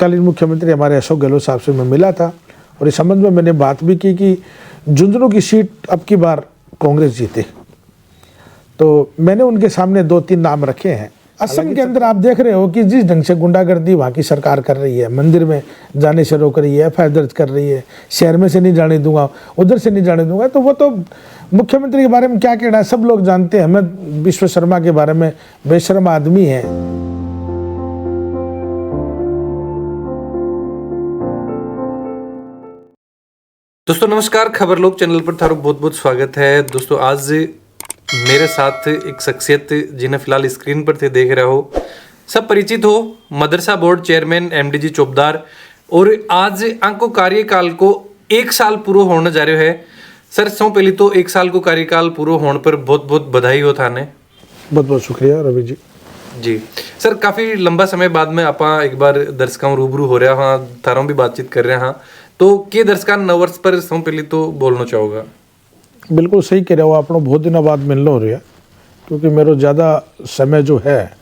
तत्कालीन मुख्यमंत्री हमारे अशोक गहलोत साहब से मैं मिला था और इस संबंध में मैंने बात भी की कि झुंझुनू की सीट अब की बार कांग्रेस जीते। तो मैंने उनके सामने 2-3 नाम रखे हैं। असम के अंदर आप देख रहे हो कि जिस ढंग से गुंडागर्दी वहाँ की सरकार कर रही है, मंदिर में जाने से रोक रही है, एफआईआर दर्ज कर रही है, शहर में से नहीं जाने दूंगा, उधर से नहीं जाने दूंगा, तो वो तो मुख्यमंत्री के बारे में क्या कहना है सब लोग जानते हैं। हेमंत बिश्व शर्मा के बारे में बेशर्म आदमी है। दोस्तों नमस्कार, खबर लोग चैनल पर थारो बहुत बहुत स्वागत है। दोस्तों आज मेरे साथ एक शख्सियत जिन्हें फिलहाल स्क्रीन पर थे देख रहे हो, सब परिचित हो, मदरसा बोर्ड चेयरमैन एमडीजी चोपदार। और आज आंको कार्यकाल को 1 साल पूरा होने जा रहे है। सर सौ पहले तो 1 साल को कार्यकाल पूरा होने पर बहुत बहुत बधाई हो थाने। बहुत बहुत शुक्रिया रवि जी। जी सर, काफ़ी लंबा समय बाद में आप एक बार दर्शकों रूबरू हो रहा हाँ, थारों भी बातचीत कर रहे हैं। तो के दर्शकों नववर्ष पर सौ पहले तो बोलना चाहूँगा। बिल्कुल सही कह रहे हो आप, बहुत दिनों बाद मिलना हो रहा है, क्योंकि मेरा ज़्यादा समय जो है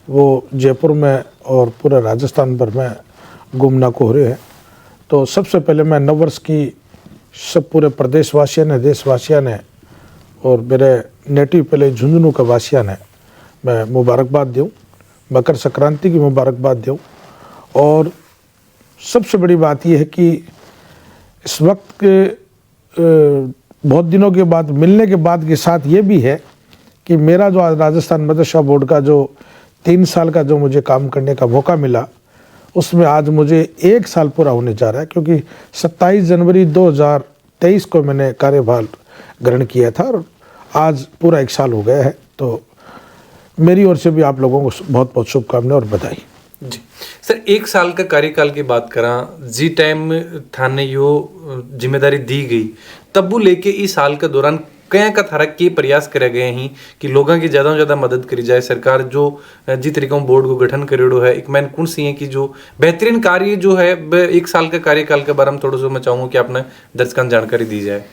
वो जयपुर में और पूरे राजस्थान भर में घूमना को हो रहे हैं। तो सबसे पहले मैं नववर्ष की सब पूरे प्रदेशवासियों ने, देशवासियों ने और मेरे नेटिव पहले झुंझुनू के वासियों ने मैं मुबारकबाद दूँ, मकर संक्रांति की मुबारकबाद दूँ। और सबसे बड़ी बात यह है कि इस वक्त के बहुत दिनों के बाद मिलने के बाद के साथ ये भी है कि मेरा जो आज राजस्थान मदरसा बोर्ड का जो 3 साल का जो मुझे काम करने का मौका मिला, उसमें आज मुझे 1 साल पूरा होने जा रहा है, क्योंकि 27 जनवरी 2023 को मैंने कार्यभार ग्रहण किया था और आज पूरा 1 साल हो गया है। तो मेरी ओर से भी आप लोगों को बहुत बहुत शुभकामनाएं और बधाई। जी सर, 1 साल का कार्यकाल की बात करा, जी टाइम थाने यो जिम्मेदारी दी गई, तब लेके इस साल के दौरान कया का थारा के प्रयास करे गए हैं कि लोगों की ज़्यादा से ज़्यादा मदद करी जाए। सरकार जो जिस तरीका बोर्ड को गठन करेड़ो है, एक मैन कौन सी है कि जो बेहतरीन कार्य जो है 1 साल का कार्यकाल के बारे में थोड़ा सा मैं चाहूँगा कि आपने दर्शकों जानकारी दी जाए।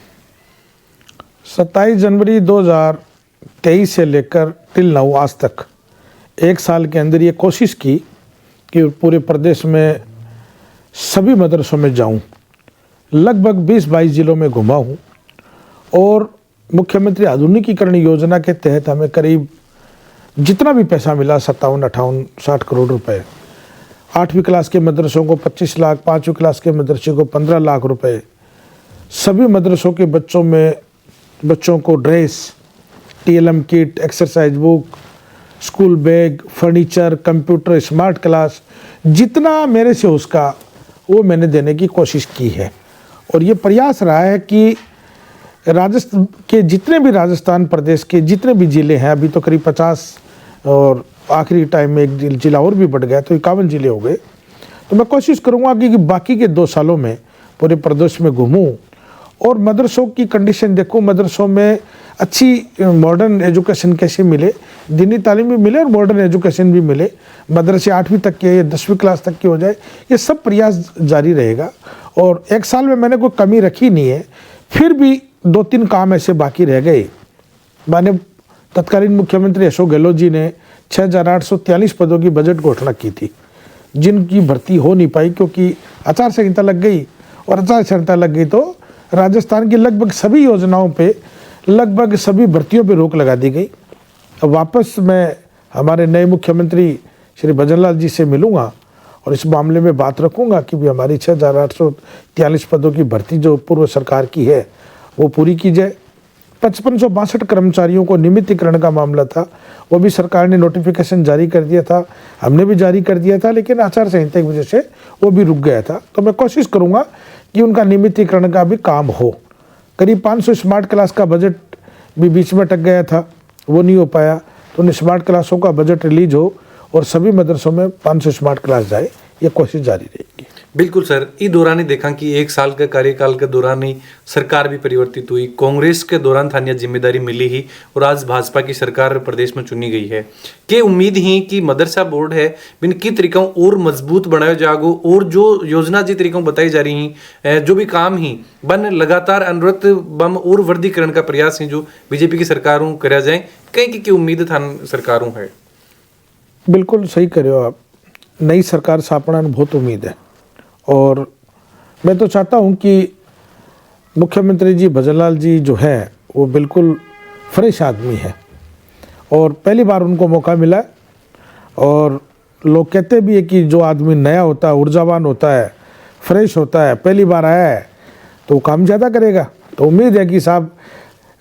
27 जनवरी 2023 से लेकर टिल नाउ आज तक 1 साल के अंदर ये कोशिश की कि पूरे प्रदेश में सभी मदरसों में जाऊं, लगभग 20-22 जिलों में घुमा हूं और मुख्यमंत्री आधुनिकीकरण योजना के तहत हमें करीब जितना भी पैसा मिला 57, 58, 60 करोड़ रुपए, 8वीं क्लास के मदरसों को 25 लाख, 5वीं क्लास के मदरसे को 15 लाख रुपए, सभी मदरसों के बच्चों को dress, TLM kit, exercise book, school bag, furniture, computer, smart class, जितना मेरे से उसका वो मैंने देने की कोशिश की है। और ये प्रयास रहा है कि राजस्थान के जितने भी राजस्थान प्रदेश के जितने भी ज़िले हैं, अभी तो करीब 50 और आखिरी टाइम में एक जिला और भी बढ़ गया तो 51 ज़िले हो गए। तो मैं कोशिश करूँगा कि बाकी के 2 सालों में पूरे प्रदेश में घूमूँ और मदरसों की कंडीशन देखूँ, मदरसों में अच्छी मॉडर्न एजुकेशन कैसे मिले, दीनी तालीम भी मिले और मॉडर्न एजुकेशन भी मिले, मदरसे 8वीं तक के या 10वीं क्लास तक की हो जाए, ये सब प्रयास जारी रहेगा। और 1 साल में मैंने कोई कमी रखी नहीं है, फिर भी 2-3 काम ऐसे बाकी रह गए। मैंने तत्कालीन मुख्यमंत्री अशोक गहलोत जी ने 6,843 पदों की बजट घोषणा की थी, जिनकी भर्ती हो नहीं पाई क्योंकि आचार संहिता लग गई, और आचार संहिता लग गई तो राजस्थान की लगभग सभी योजनाओं पे, लगभग सभी भर्तियों पे रोक लगा दी गई। अब वापस मैं हमारे नए मुख्यमंत्री श्री भजनलाल जी से मिलूंगा और इस मामले में बात रखूंगा कि भी हमारी 6,843 पदों की भर्ती जो पूर्व सरकार की है वो पूरी की जाए। 5562 कर्मचारियों को नियमितीकरण का मामला था, वो भी सरकार ने नोटिफिकेशन जारी कर दिया था, हमने भी जारी कर दिया था, लेकिन आचार संहिता की वजह से वो भी रुक गया था। तो मैं कोशिश करूँगा कि उनका नियमितीकरण का भी काम हो। करीब 500 स्मार्ट क्लास का बजट भी बीच में अटक गया था, वो नहीं हो पाया, तो उन स्मार्ट क्लासों का बजट रिलीज हो और सभी मदरसों में 500 स्मार्ट क्लास जाए, ये कोशिश जारी रहेगी। बिल्कुल सर, इस दौरान ही देखा कि 1 साल के कार्यकाल के दौरान ही सरकार भी परिवर्तित हुई, कांग्रेस के दौरान थानिया जिम्मेदारी मिली ही और आज भाजपा की सरकार प्रदेश में चुनी गई है। के उम्मीद ही कि मदरसा बोर्ड है बिन की तरीकों और मजबूत बनाया जागो और जो योजना जिस तरीकों बताई जा रही हैं, जो भी काम ही बन लगातार अनुरत बम और वर्गीकरण का प्रयास है जो बीजेपी की सरकारों करा जाए, कहीं की उम्मीद थान सरकारों है। बिल्कुल सही कर रहे हो आप। नई सरकार से अपना बहुत उम्मीद है और मैं तो चाहता हूं कि मुख्यमंत्री जी भजनलाल जी जो है वो बिल्कुल फ्रेश आदमी है और पहली बार उनको मौका मिला है और लोग कहते भी है कि जो आदमी नया होता है, ऊर्जावान होता है, फ्रेश होता है, पहली बार आया है तो काम ज़्यादा करेगा। तो उम्मीद है कि साहब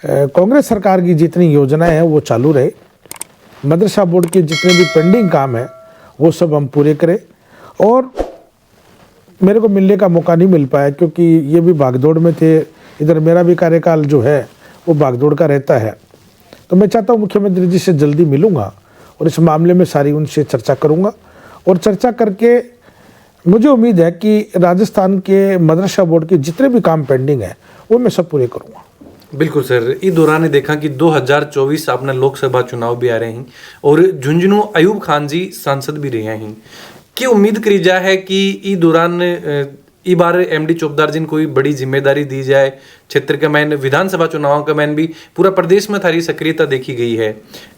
कांग्रेस सरकार की जितनी योजनाएं हैं वो चालू रहे, मदरसा बोर्ड के जितने भी पेंडिंग काम है वो सब हम पूरे करें। और मेरे को मिलने का मौका नहीं मिल पाया क्योंकि ये भी भागदौड़ में थे, इधर मेरा भी कार्यकाल जो है वो भागदौड़ का रहता है। तो मैं चाहता हूँ मुख्यमंत्री जी से जल्दी मिलूँगा और इस मामले में सारी उनसे चर्चा करूँगा और चर्चा करके मुझे उम्मीद है कि राजस्थान के मदरसा बोर्ड के जितने भी काम पेंडिंग है वो मैं सब पूरे करूँगा। बिल्कुल सर, इस दौरान देखा कि 2024 अपने लोकसभा चुनाव भी आ रहे हैं और झुंझुनू अयूब खान जी सांसद भी रहे हैं कि उम्मीद करी जा है कि इस दौरान ई बार एमडी चौबदार जी कोई बड़ी जिम्मेदारी दी जाए। क्षेत्र के मैन विधानसभा चुनाव का मैन भी पूरा प्रदेश में थारी सक्रियता देखी गई है।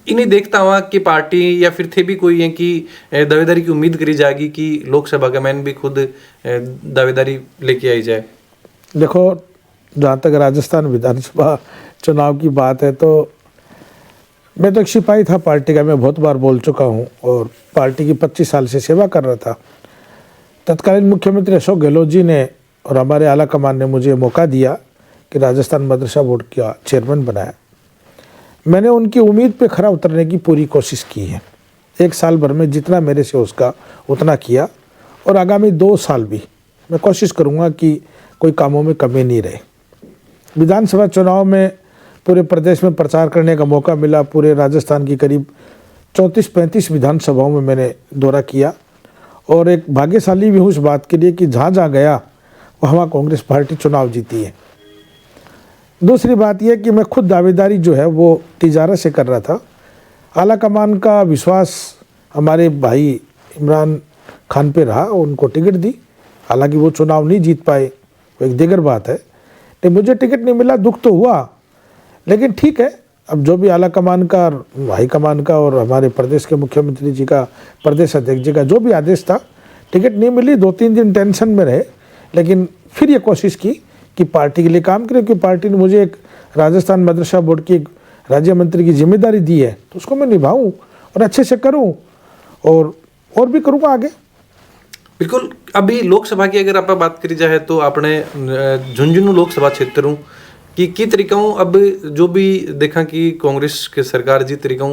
इन्हें देखता हुआ कि पार्टी या फिर थे भी कोई है कि दावेदारी की उम्मीद करी जाएगी कि लोकसभा का मैन भी खुद दावेदारी लेके आई जाए। देखो, जहाँ तक राजस्थान विधानसभा चुनाव की बात है तो मैं तो एक सिपाही था पार्टी का, मैं बहुत बार बोल चुका हूँ और पार्टी की 25 साल से सेवा कर रहा था। तत्कालीन मुख्यमंत्री अशोक गहलोत जी ने और हमारे आला कमान ने मुझे मौका दिया कि राजस्थान मदरसा बोर्ड का चेयरमैन बनाया। मैंने उनकी उम्मीद पे खरा उतरने की पूरी कोशिश की है। 1 साल भर में जितना मेरे से उसका उतना किया और आगामी 2 साल भी मैं कोशिश करूँगा कि कोई कामों में कमी नहीं रहे। विधानसभा चुनाव में पूरे प्रदेश में प्रचार करने का मौका मिला। पूरे राजस्थान की करीब 34-35 विधानसभाओं में मैंने दौरा किया और एक भाग्यशाली भी हूँ इस बात के लिए कि जहाँ जहाँ गया वहाँ कांग्रेस पार्टी चुनाव जीती है। दूसरी बात यह कि मैं खुद दावेदारी जो है वो तिजारत से कर रहा था। आला कमान का विश्वास हमारे भाई इमरान खान पे रहा, उनको टिकट दी। हालांकि वो चुनाव नहीं जीत पाए, वो एक दिगर बात है। तो मुझे टिकट नहीं मिला, दुख तो हुआ, लेकिन ठीक है। अब जो भी आला कमान का, हाई कमान का और हमारे प्रदेश के मुख्यमंत्री जी का, प्रदेश अध्यक्ष जी का जो भी आदेश था, टिकट नहीं मिली, 2-3 दिन टेंशन में रहे, लेकिन फिर ये कोशिश की कि पार्टी के लिए काम करें। क्योंकि पार्टी ने मुझे एक राजस्थान मदरसा बोर्ड की राज्य मंत्री की जिम्मेदारी दी है तो उसको मैं निभाऊँ और अच्छे से करूँ और भी करूँगा आगे। बिल्कुल। अभी लोकसभा की अगर आप बात करी जाए तो अपने झुंझुनू लोकसभा क्षेत्रों की तरीकों अब जो भी देखा कि कांग्रेस के सरकार जी तरीकों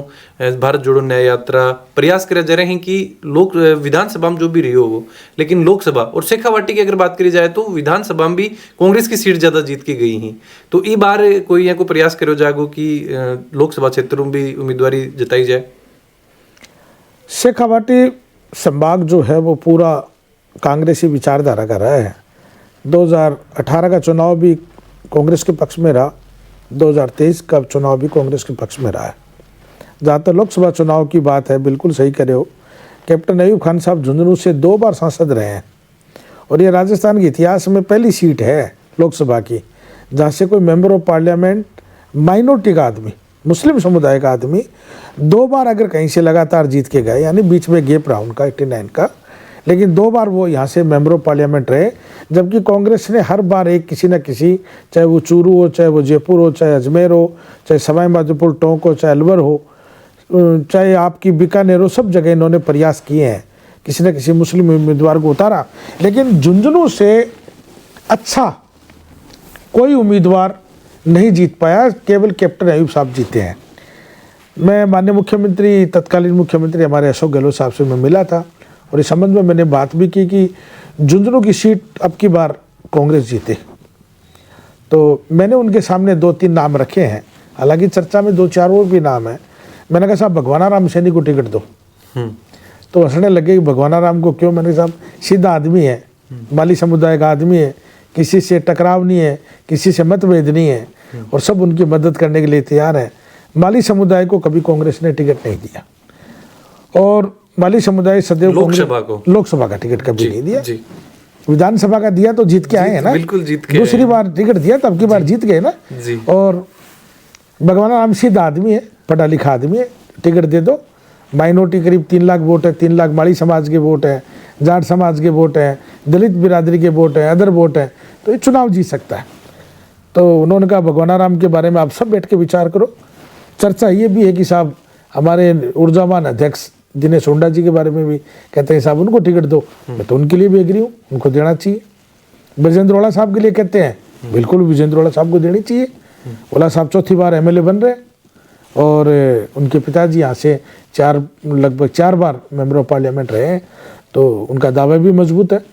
भारत जोड़ो न्याय यात्रा प्रयास करे जा रहे हैं कि लोक विधानसभा में जो भी रही हो वो, लेकिन लोकसभा और शेखावाटी की अगर बात करी जाए तो विधानसभा में भी कांग्रेस की सीट ज़्यादा जीत की गई हैं। तो इस बार कोई यहाँ को प्रयास करो जागो कि लोकसभा क्षेत्रों में भी उम्मीदवारी जताई जाए। शेखावाटी संभाग जो है वो पूरा कांग्रेसी विचारधारा का रहा है। 2018 का चुनाव भी कांग्रेस के पक्ष में रहा, 2023 का चुनाव भी कांग्रेस के पक्ष में रहा है। जहाँ तक लोकसभा चुनाव की बात है, बिल्कुल सही कह रहे हो। कैप्टन अयूब खान साहब झुंझुनू से 2 बार सांसद रहे हैं और ये राजस्थान के इतिहास में पहली सीट है लोकसभा की जहाँ से कोई मेंबर ऑफ पार्लियामेंट माइनॉरिटी का आदमी, मुस्लिम समुदाय का आदमी 2 बार अगर कहीं से लगातार जीत के गए, यानी बीच में गैप रहा उनका 89 का, लेकिन 2 बार वो यहाँ से मेंबर ऑफ पार्लियामेंट रहे। जबकि कांग्रेस ने हर बार एक किसी न किसी, चाहे वो चूरू हो, चाहे वो जयपुर हो, चाहे अजमेर हो, चाहे सवाई माधोपुर टोंक हो, चाहे अलवर हो, चाहे आपकी बीकानेर हो, सब जगह इन्होंने प्रयास किए हैं किसी न किसी मुस्लिम उम्मीदवार को उतारा। लेकिन झुंझुनू से अच्छा कोई उम्मीदवार नहीं जीत पाया, केवल कैप्टन अयूब साहब जीते हैं। मैं माननीय मुख्यमंत्री, तत्कालीन मुख्यमंत्री हमारे अशोक गहलोत साहब से मैं मिला था और इस संबंध में मैंने बात भी की कि झुंझुनू की सीट अब की बार कांग्रेस जीते। तो मैंने उनके सामने 2-3 नाम रखे हैं, हालांकि चर्चा में 2-4 और भी नाम है। मैंने कहा साहब भगवानाराम सैनी को टिकट दो। तो हंसने लगे कि भगवानाराम को क्यों? मैंने कहा साहब सीधा आदमी है, माली समुदाय का आदमी है, किसी से टकराव नहीं है, किसी से मतभेद नहीं है और सब उनकी मदद करने के लिए तैयार है। माली समुदाय को कभी कांग्रेस ने टिकट नहीं दिया और माली समुदाय सदैव लोकसभा का टिकट कभी नहीं दिया। विधानसभा का दिया तो जीत के आए हैं ना, बिल्कुल जीत के। दूसरी बार टिकट दिया तब की बार जीत गए ना। और भगवानाराम सीधा आदमी है, पढ़ा लिखा आदमी है, टिकट दे दो माइनॉरिटी करीब 3 लाख वोट है, 3 लाख माड़ी समाज के वोट हैं, जाट समाज के वोट हैं, दलित बिरादरी के वोट हैं, अदर वोट हैं, तो ये चुनाव जीत सकता है। तो उन्होंने कहा भगवानाराम के बारे में आप सब बैठ के विचार करो। चर्चा ये भी है कि साहब हमारे ऊर्जावान अध्यक्ष दिनेश हुड्डा जी के बारे में भी कहते हैं साहब उनको टिकट दो, मैं तो उनके लिए भी एग्री हूँ, उनको देना चाहिए। ब्रजेंद्र ओला साहब के लिए कहते हैं बिल्कुल ब्रजेंद्र ओला साहब को देनी चाहिए। ओला साहब चौथी बार एमएलए बन रहे हैं और उनके पिताजी यहाँ से लगभग 4 बार मेंबर ऑफ पार्लियामेंट रहे हैं, तो उनका दावा भी मजबूत है।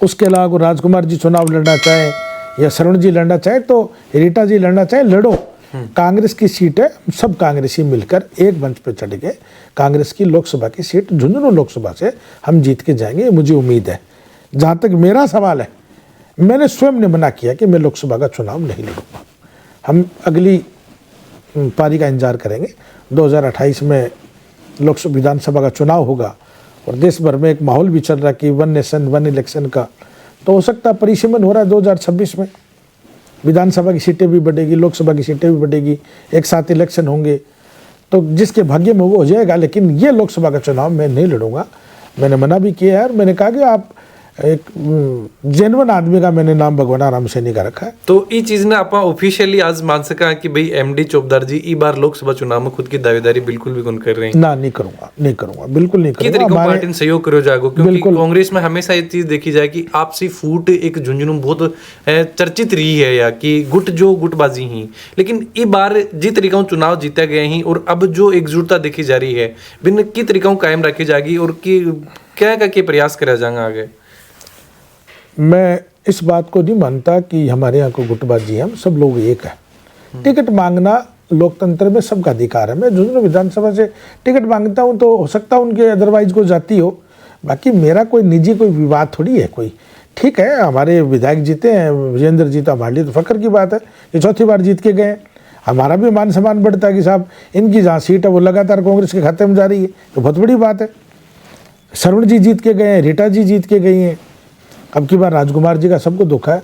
उसके अलावा राजकुमार जी चुनाव लड़ना चाहें या शरण जी लड़ना चाहें, तो रीटा जी लड़ना चाहें, लड़ो। कांग्रेस की सीट है, सब कांग्रेसी मिलकर एक मंच पे चढ़ के कांग्रेस की लोकसभा की सीट झुंझुनू लोकसभा से हम जीत के जाएंगे, मुझे उम्मीद है। जहाँ तक मेरा सवाल है, मैंने स्वयं ने मना किया कि मैं लोकसभा का चुनाव नहीं लड़ूंगा। हम अगली पारी का इंतजार करेंगे। 2028 में लोकसभा विधानसभा का चुनाव होगा और देश भर में एक माहौल भी चल रहा है कि 1 नेशन 1 इलेक्शन का, तो हो सकता है परिसीमन हो रहा है 2026 में विधानसभा की सीटें भी बढ़ेगी, लोकसभा की सीटें भी बढ़ेगी, एक साथ इलेक्शन होंगे, तो जिसके भाग्य में वो हो जाएगा। लेकिन ये लोकसभा का चुनाव मैं नहीं लड़ूंगा। मैंने मना भी किया है और मैंने कहा कि आप एक जेन्युइन आदमी का मैंने नाम भगवानाराम सैनी का रखा है। तो ये चीज ने आप ऑफिशियली आज मान सका कि भाई एमडी चोपदार जी ई बार लोकसभा चुनाव में खुद की दावेदारी बिल्कुल भी कौन कर रहे हैं ना, नहीं करूंगा, बिल्कुल नहीं करूंगा। तरीकों पार्टी ने सहयोग करो जागो, क्योंकि कांग्रेस में हमेशा ये चीज देखी जाए कि आपसी फूट एक झुंझुनू बहुत चर्चित रही है या कि गुटबाजी ही, लेकिन ये बार जिस तरीका चुनाव जीता गए ही और अब जो एकजुटता देखी जा रही है बिन की तरीका कायम रखी जाएगी और क्या क्या प्रयास करा जाएगा आगे। मैं इस बात को नहीं मानता कि हमारे यहाँ को गुटबाजी है, हम सब लोग एक है। टिकट मांगना लोकतंत्र में सबका अधिकार है। मैं झुंझुनू विधानसभा से टिकट मांगता हूँ तो हो सकता है उनके अदरवाइज को जाती हो, बाकी मेरा कोई निजी कोई विवाद थोड़ी है कोई। ठीक है, हमारे विधायक जीते हैं, विजेंद्र जी, तो हमारे लिए तो फख्र की बात है, ये चौथी बार जीत के गए। हमारा भी मान सम्मान बढ़ता है कि साहब इनकी जहाँ सीट है वो लगातार कांग्रेस के खाते में जा रही है, तो बहुत बड़ी बात है। शरण जी जीत के गए हैं, रीटा जी जीत के गई हैं, अब की बार राजकुमार जी का सबको दुख है।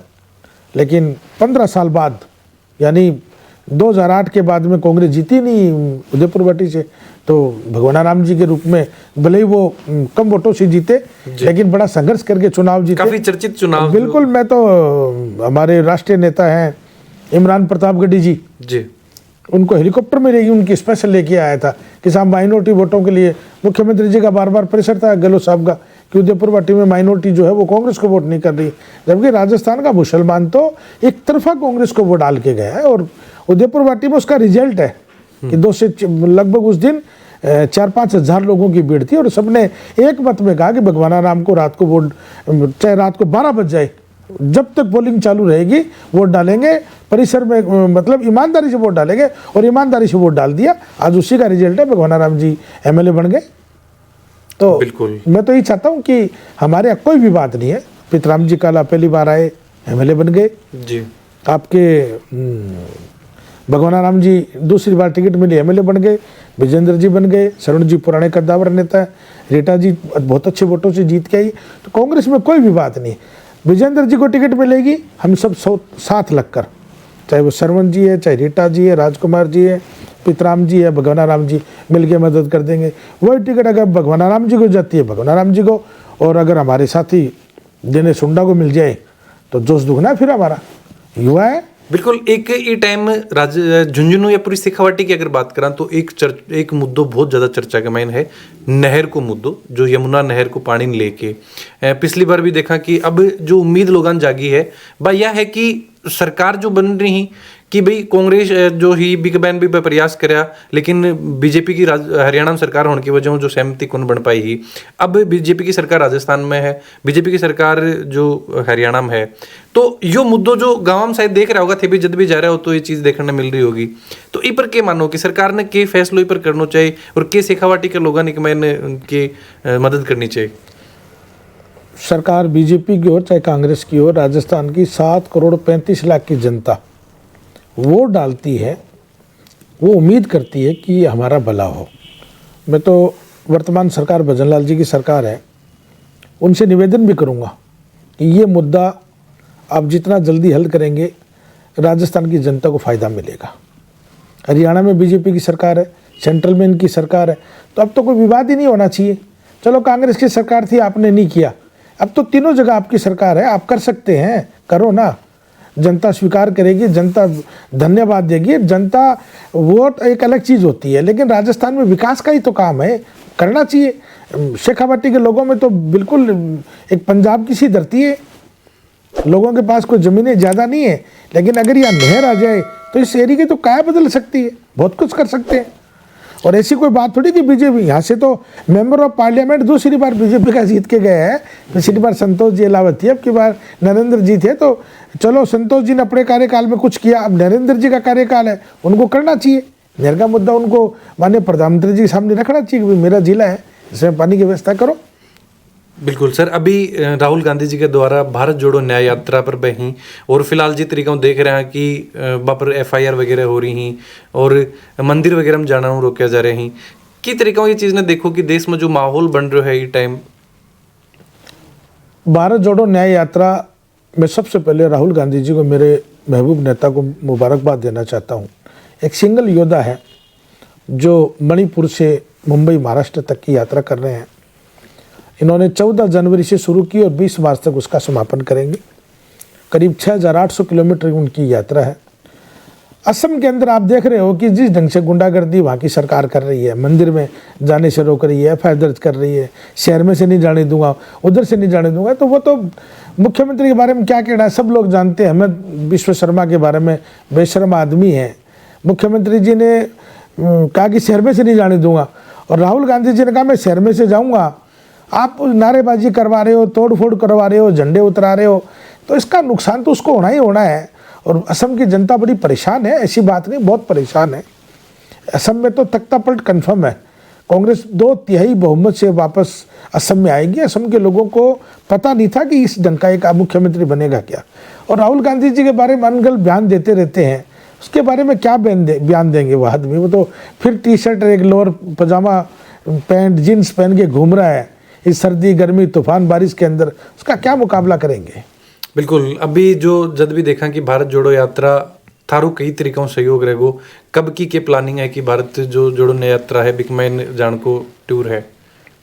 लेकिन 15 साल बाद यानी 2008 के बाद में कांग्रेस जीती नहीं उदयपुर वाटी से, तो भगवानाराम जी के रूप में भले ही वो कम वोटों से जीते लेकिन बड़ा संघर्ष करके चुनाव जीते, काफी चर्चित चुनाव। बिल्कुल, मैं तो हमारे राष्ट्रीय नेता हैं इमरान प्रतापगढ़ी जी, उनको हेलीकॉप्टर में लेगी उनकी स्पेशल लेके आया था कि साहब माइनॉरिटी वोटों के लिए। मुख्यमंत्री जी का बार बार प्रेशर था गहलोत साहब का कि उदयपुर वाटी में माइनॉरिटी जो है वो कांग्रेस को वोट नहीं कर रही, जबकि राजस्थान का मुसलमान तो एक तरफा कांग्रेस को वोट डाल के गया है। और उदयपुर वाटी में उसका रिजल्ट है कि 2 से लगभग उस दिन 4-5 हज़ार लोगों की भीड़ थी और सबने एक मत में कहा कि भगवानाराम को रात को वोट, चाहे रात को 12 बज जाए, जब तक पोलिंग चालू रहेगी वोट डालेंगे, परिसर में मतलब ईमानदारी से वोट डालेंगे, और ईमानदारी से वोट डाल दिया। आज उसी का रिजल्ट है, भगवानाराम जी एमएलए बन गए। तो बिल्कुल मैं तो ये चाहता हूँ कि हमारे यहाँ कोई विवाद नहीं है। पितराम जी काला पहली बार आए, एमएलए बन गए जी, आपके भगवानाराम जी दूसरी बार टिकट मिली, एमएलए बन गए, विजेंद्र जी बन गए, शरण जी पुराने कद्दावर नेता है, रीटा जी बहुत अच्छे वोटों से जीत के आई। तो कांग्रेस में कोई विवाद नहीं। विजेंद्र जी को टिकट मिलेगी, हम सब साथ लगकर, चाहे वो शरवण जी है, चाहे रीटा जी है, राजकुमार जी है, पितराम जी है, भगवानाराम जी मिलके मदद कर देंगे। वही टिकट अगर भगवानाराम जी को जाती है भगवानाराम जी को, और अगर हमारे साथी दिनेश हुड्डा को मिल जाए तो जोश दुगना है फिर हमारा युवा है। बिल्कुल, एक ये टाइम झुंझुनू या पूरी शेखावाटी की अगर बात करा तो एक मुद्दों बहुत ज़्यादा चर्चा का मेन है नहर को मुद्दों, जो यमुना नहर को पानी लेके पिछली बार भी देखा कि अब जो उम्मीद लोगों जागी है वह यह है कि सरकार जो बन रही कि भाई कांग्रेस जो ही बिग बैन भी प्रयास करा, लेकिन बीजेपी की हरियाणा में सरकार होने की वजह जो सहमति कौन बन पाई ही। अब बीजेपी की सरकार राजस्थान में है, बीजेपी की सरकार जो हरियाणा में है, तो यो मुद्दों जो गाँव में शायद देख रहा होगा थे भी जब भी जा रहा हो तो ये चीज़ देखने मिल रही होगी। तो इ पर के मानो कि सरकार ने के फैसलों पर करना चाहिए और के शेखावाटी के लोगों ने के मदद करनी चाहिए। सरकार बीजेपी की हो चाहे कांग्रेस की हो, राजस्थान की 7 करोड़ 35 लाख की जनता वोट डालती है, वो उम्मीद करती है कि हमारा भला हो। मैं तो वर्तमान सरकार भजनलाल जी की सरकार है, उनसे निवेदन भी करूंगा कि ये मुद्दा आप जितना जल्दी हल करेंगे राजस्थान की जनता को फ़ायदा मिलेगा। हरियाणा में बीजेपी की सरकार है, सेंट्रल में इनकी सरकार है, तो अब तो कोई विवाद ही नहीं होना चाहिए। चलो कांग्रेस की सरकार थी, आपने नहीं किया, अब तो तीनों जगह आपकी सरकार है, आप कर सकते हैं, करो ना। जनता स्वीकार करेगी, जनता धन्यवाद देगी। जनता वोट एक अलग चीज़ होती है, लेकिन राजस्थान में विकास का ही तो काम है, करना चाहिए। शेखावाटी के लोगों में तो बिल्कुल एक पंजाब की सी धरती है, लोगों के पास कोई ज़मीनें ज़्यादा नहीं है, लेकिन अगर यहाँ नहर आ जाए तो इस एरिया की तो काया बदल सकती है, बहुत कुछ कर सकते हैं। और ऐसी कोई बात थोड़ी कि बीजेपी, यहाँ से तो मेंबर ऑफ पार्लियामेंट दूसरी बार बीजेपी का जीत के गए हैं। पिछली बार संतोष जी अलावत थी, अब की बार नरेंद्र जी थे, तो चलो संतोष जी ने अपने कार्यकाल में कुछ किया, अब नरेंद्र जी का कार्यकाल है, उनको करना चाहिए। नहर का मुद्दा उनको माननीय प्रधानमंत्री जी के सामने रखना चाहिए कि मेरा जिला है, इसमें पानी की व्यवस्था करो। बिल्कुल सर, अभी राहुल गांधी जी के द्वारा भारत जोड़ो न्याय यात्रा पर बही और फिलहाल जिस तरीका हम देख रहे हैं कि बापर FIR वगैरह हो रही हैं और मंदिर वगैरह में जाना रोका जा रहे हैं, कि तरीका ये चीज़ ने देखो कि देश में जो माहौल बन रहा है ये टाइम। भारत जोड़ो न्याय यात्रा में सबसे पहले राहुल गांधी जी को, मेरे महबूब नेता को मुबारकबाद देना चाहता हूँ। एक सिंगल योद्धा है जो मणिपुर से मुंबई महाराष्ट्र तक की यात्रा कर रहे हैं। इन्होंने 14 जनवरी से शुरू की और 20 मार्च तक उसका समापन करेंगे। करीब 6800 किलोमीटर उनकी यात्रा है। असम के अंदर आप देख रहे हो कि जिस ढंग से गुंडागर्दी वहाँ की सरकार कर रही है, मंदिर में जाने से रोक रही है, FIR दर्ज कर रही है, शहर में से नहीं जाने दूंगा, उधर से नहीं जाने दूंगा, तो वो तो मुख्यमंत्री के बारे में क्या कहना है, सब लोग जानते हैं। हेमंत बिश्व शर्मा के बारे में, बेशर्म आदमी है। मुख्यमंत्री जी ने कहा कि शहर में से नहीं जाने दूंगा, और राहुल गांधी जी ने कहा मैं शहर में से जाऊँगा। आप नारेबाजी करवा रहे हो, तोड़ फोड़ करवा रहे हो, झंडे उतरा रहे हो, तो इसका नुकसान तो उसको होना ही होना है। और असम की जनता बड़ी परेशान है, ऐसी बात नहीं, बहुत परेशान है। असम में तो तख्ता पलट कन्फर्म है, कांग्रेस 2/3 बहुमत से वापस असम में आएगी। असम के लोगों को पता नहीं था कि इस ढंग का एक मुख्यमंत्री बनेगा क्या। और राहुल गांधी जी के बारे में अनगल बयान देते रहते हैं, उसके बारे में क्या बयान देंगे वो आदमी। वो तो फिर T-शर्ट, एक लोअर पजामा पैंट, जीन्स पहन के घूम रहा है इस सर्दी गर्मी तूफान बारिश के अंदर, उसका क्या मुकाबला करेंगे। बिल्कुल, अभी जो जब भी देखा कि भारत जोड़ो यात्रा थारू कई तरीकों से सहयोग रहेगो, कब की के प्लानिंग है कि भारत जो जोड़ो न्याय यात्रा है बिकमैन जान को टूर है?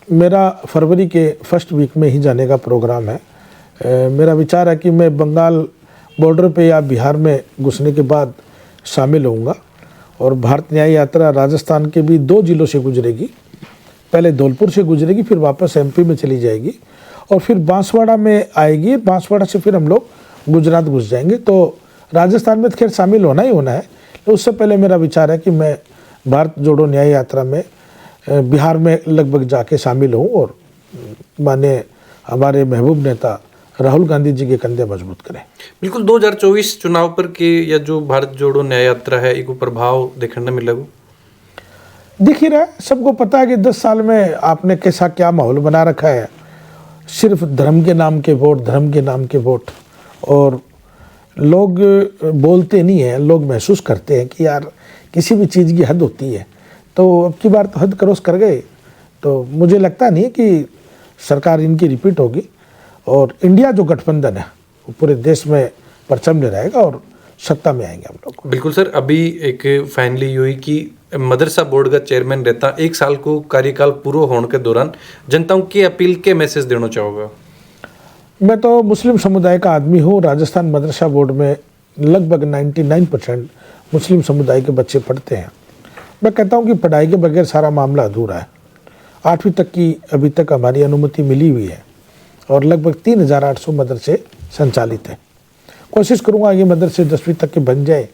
मेरा फरवरी के फर्स्ट वीक में ही जाने का प्रोग्राम है। मेरा विचार है कि मैं बंगाल बॉर्डर पे या बिहार में घुसने के बाद शामिल होऊंगा। और भारत न्याय यात्रा राजस्थान के भी 2 जिलों से गुजरेगी, पहले धौलपुर से गुजरेगी, फिर वापस MP में चली जाएगी और फिर बांसवाड़ा में आएगी। बांसवाड़ा से फिर हम लोग गुजरात घुस जाएंगे। तो राजस्थान में तो खैर शामिल होना ही होना है, तो उससे पहले मेरा विचार है कि मैं भारत जोड़ो न्याय यात्रा में बिहार में लगभग जाके शामिल हूँ और माने हमारे महबूब नेता राहुल गांधी जी के कंधे मजबूत करें। बिल्कुल, 2024 चुनाव पर के या जो भारत जोड़ो न्याय यात्रा है एक प्रभाव देखने मिलेगा? दिख ही रहा है, सबको पता है कि 10 साल में आपने कैसा क्या माहौल बना रखा है। सिर्फ धर्म के नाम के वोट, धर्म के नाम के वोट, और लोग बोलते नहीं हैं, लोग महसूस करते हैं कि यार किसी भी चीज़ की हद होती है। तो अब की बार तो हद क्रॉस कर गए, तो मुझे लगता नहीं कि सरकार इनकी रिपीट होगी और इंडिया जो गठबंधन है वो पूरे देश में परचम ले रहेगा और सत्ता में आएंगे हम लोग। बिल्कुल सर, अभी एक फाइनली हुई कि मदरसा बोर्ड का चेयरमैन रहता 1 साल को कार्यकाल पूरा होने के दौरान जनताओं की अपील के मैसेज देना चाहोगा? मैं तो मुस्लिम समुदाय का आदमी हूँ। राजस्थान मदरसा बोर्ड में लगभग 99% मुस्लिम समुदाय के बच्चे पढ़ते हैं। मैं कहता हूँ कि पढ़ाई के बगैर सारा मामला अधूरा है। 8वीं तक की अभी तक हमारी अनुमति मिली हुई है और लगभग 3800 मदरसे संचालित हैं। कोशिश करूँगा ये मदरसे 10वीं तक के बन जाए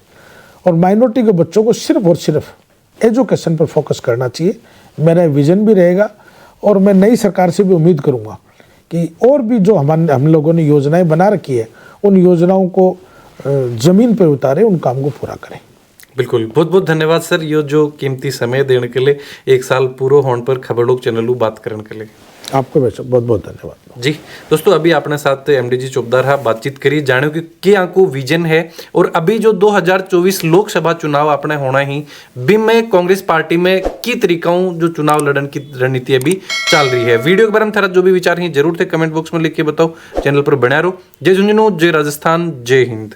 और माइनॉरिटी के बच्चों को सिर्फ और सिर्फ एजुकेशन पर फोकस करना चाहिए। मेरा विज़न भी रहेगा और मैं नई सरकार से भी उम्मीद करूँगा कि और भी जो हम लोगों ने योजनाएं बना रखी है उन योजनाओं को ज़मीन पर उतारे, उन काम को पूरा करें। बिल्कुल, बहुत बहुत धन्यवाद सर, ये जो कीमती समय देने के लिए, 1 साल पूरा होने पर खबरलोग चैनल बात करने के लिए आपको वैसे बहुत बहुत धन्यवाद जी। दोस्तों, अभी अपने साथ MD जी चौबदार है, बातचीत करी जाने कि क्या को विजन है और अभी जो 2024 लोकसभा चुनाव अपने होना ही बिम में कांग्रेस पार्टी में की तरीकाओं जो चुनाव लड़न की रणनीति अभी चल रही है। वीडियो के बारे में थारा जो भी विचार है जरूर थे कमेंट बॉक्स में लिख के बताओ। चैनल पर बना रहो। जय झुंझुनू, जय राजस्थान, जय हिंद।